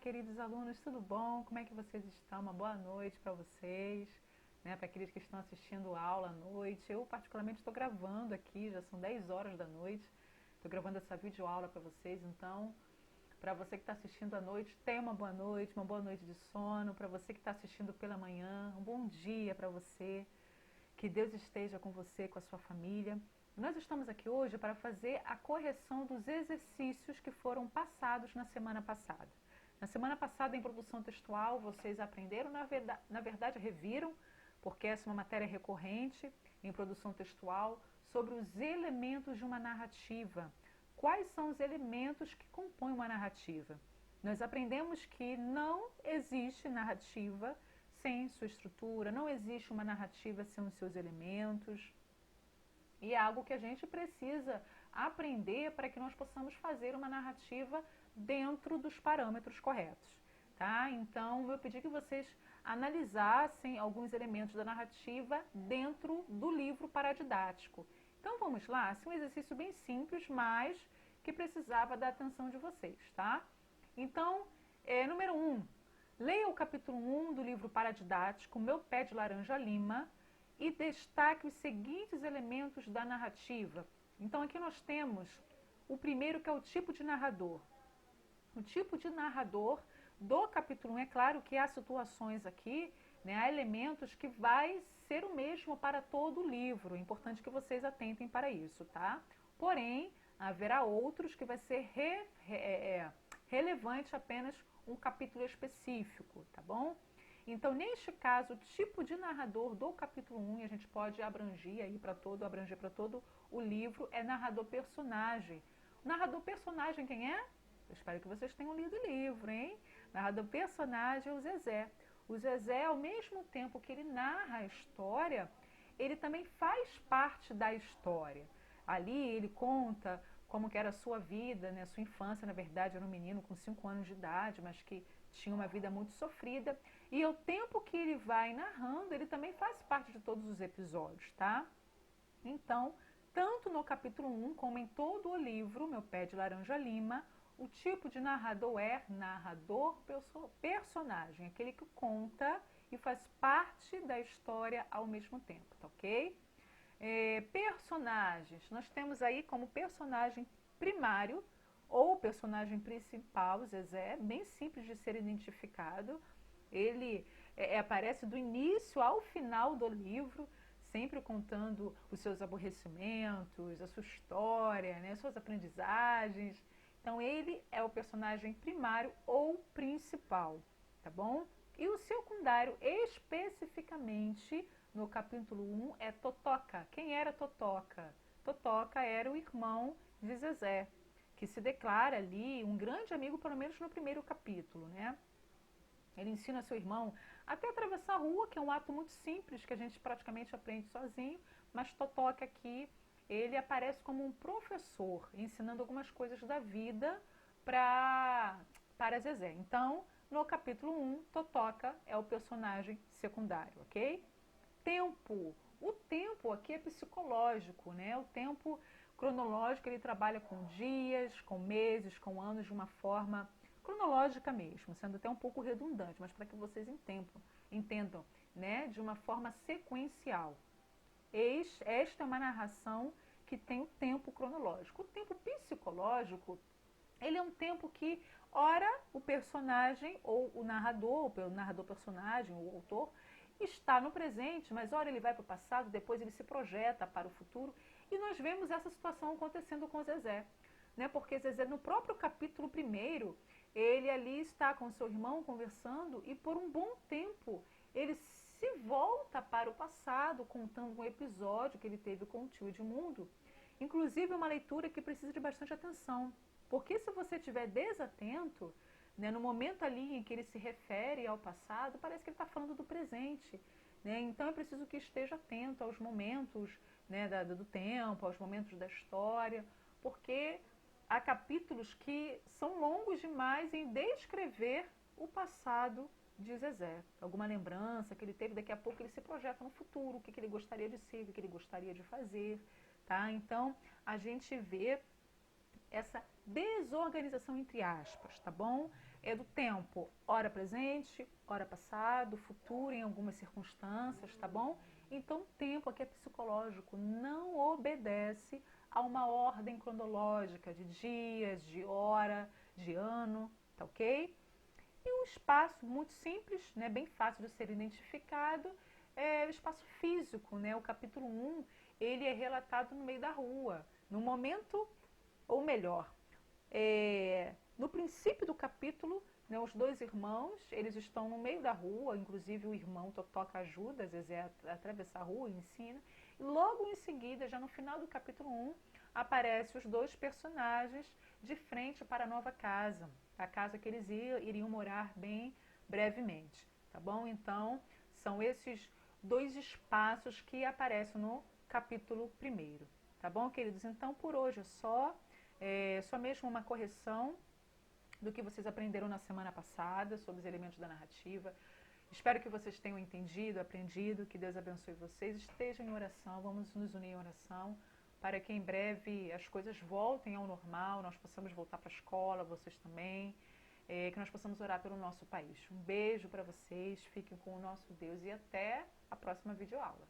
queridos alunos, tudo bom? Como é que vocês estão? Uma boa noite para vocês, né? Para aqueles que estão assistindo aula à noite. Eu, particularmente, estou gravando aqui, já são 10 horas da noite. Estou gravando essa videoaula para vocês, então, para você que está assistindo à noite, tenha uma boa noite de sono. Para você que está assistindo pela manhã, um bom dia para você. Que Deus esteja com você, com a sua família. Nós estamos aqui hoje para fazer a correção dos exercícios que foram passados na semana passada. Na semana passada, em produção textual, vocês aprenderam, na verdade reviram, porque essa é uma matéria recorrente em produção textual, sobre os elementos de uma narrativa. Quais são os elementos que compõem uma narrativa? Nós aprendemos que não existe narrativa sem sua estrutura, não existe uma narrativa sem os seus elementos. E é algo que a gente precisa aprender para que nós possamos fazer uma narrativa dentro dos parâmetros corretos. Tá? Então, eu pedi que vocês analisassem alguns elementos da narrativa dentro do livro paradidático. Então, vamos lá? Assim, um exercício bem simples, mas que precisava da atenção de vocês. Tá? Então, número 1. Leia o capítulo 1 do livro paradidático, Meu Pé de Laranja Lima, e destaque os seguintes elementos da narrativa. Então aqui nós temos o primeiro, que é o tipo de narrador. O tipo de narrador do capítulo 1, é claro que há situações aqui, né, há elementos que vai ser o mesmo para todo o livro. É importante que vocês atentem para isso, tá? Porém, haverá outros que vai ser relevante apenas um capítulo específico, tá bom? Então, neste caso, o tipo de narrador do capítulo 1, e a gente pode abranger para todo o livro, é narrador-personagem. O narrador-personagem quem é? Eu espero que vocês tenham lido o livro, hein? Narrador-personagem é o Zezé. O Zezé, ao mesmo tempo que ele narra a história, ele também faz parte da história. Ali ele conta como que era a sua vida, né? A sua infância, na verdade, era um menino com 5 anos de idade, mas que tinha uma vida muito sofrida. E ao tempo que ele vai narrando, ele também faz parte de todos os episódios, tá? Então, tanto no capítulo 1 como em todo o livro, Meu Pé de Laranja Lima, o tipo de narrador é narrador-personagem, aquele que conta e faz parte da história ao mesmo tempo, tá ok? Personagens, nós temos aí como personagem primário ou personagem principal, Zezé, bem simples de ser identificado. Ele aparece do início ao final do livro, sempre contando os seus aborrecimentos, a sua história, né, suas aprendizagens. Então ele é o personagem primário ou principal, tá bom? E o secundário, especificamente no capítulo 1, é Totoca. Quem era Totoca? Totoca era o irmão de Zezé, que se declara ali um grande amigo, pelo menos no primeiro capítulo, né? Ele ensina seu irmão até atravessar a rua, que é um ato muito simples, que a gente praticamente aprende sozinho, mas Totoca aqui, ele aparece como um professor, ensinando algumas coisas da vida para Zezé. Então, no capítulo 1, Totoca é o personagem secundário, ok? Tempo. O tempo aqui é psicológico, né? O tempo cronológico, ele trabalha com dias, com meses, com anos, de uma forma cronológica mesmo, sendo até um pouco redundante, mas para que vocês entendam, né? De uma forma sequencial. Esta é uma narração que tem o tempo cronológico. O tempo psicológico, ele é um tempo que, ora, o personagem ou o narrador-personagem, o autor, está no presente, mas ora ele vai para o passado, depois ele se projeta para o futuro, e nós vemos essa situação acontecendo com Zezé, né? Porque Zezé, no próprio capítulo 1, ele ali está com seu irmão conversando, e por um bom tempo ele se volta para o passado, contando um episódio que ele teve com o tio Edmundo, inclusive uma leitura que precisa de bastante atenção, porque se você estiver desatento, né, no momento ali em que ele se refere ao passado, parece que ele está falando do presente, né? Então é preciso que esteja atento aos momentos, né, do tempo, aos momentos da história, porque há capítulos que são longos demais em descrever o passado de Zezé. Alguma lembrança que ele teve, daqui a pouco ele se projeta no futuro, o que ele gostaria de ser, o que ele gostaria de fazer. Tá? Então a gente vê essa desorganização entre aspas, tá bom? é do tempo, hora presente, hora passado, futuro em algumas circunstâncias, tá bom? Então, o tempo aqui é psicológico, não obedece a uma ordem cronológica de dias, de hora, de ano, tá ok? E um espaço muito simples, né, bem fácil de ser identificado, é o espaço físico, né? O capítulo 1, ele é relatado no meio da rua, no momento, ou melhor, no princípio do capítulo, né, os dois irmãos, eles estão no meio da rua, inclusive o irmão toca ajuda, Zezé, a atravessar a rua e ensina. E logo em seguida, já no final do capítulo 1, aparecem os dois personagens de frente para a nova casa, a casa que eles iriam morar bem brevemente, tá bom? Então, são esses dois espaços que aparecem no capítulo 1, tá bom, queridos? Então, por hoje é só mesmo uma correção do que vocês aprenderam na semana passada sobre os elementos da narrativa. Espero que vocês tenham entendido, aprendido, que Deus abençoe vocês. Estejam em oração, vamos nos unir em oração para que em breve as coisas voltem ao normal, nós possamos voltar para a escola, vocês também, que nós possamos orar pelo nosso país. Um beijo para vocês, fiquem com o nosso Deus e até a próxima videoaula.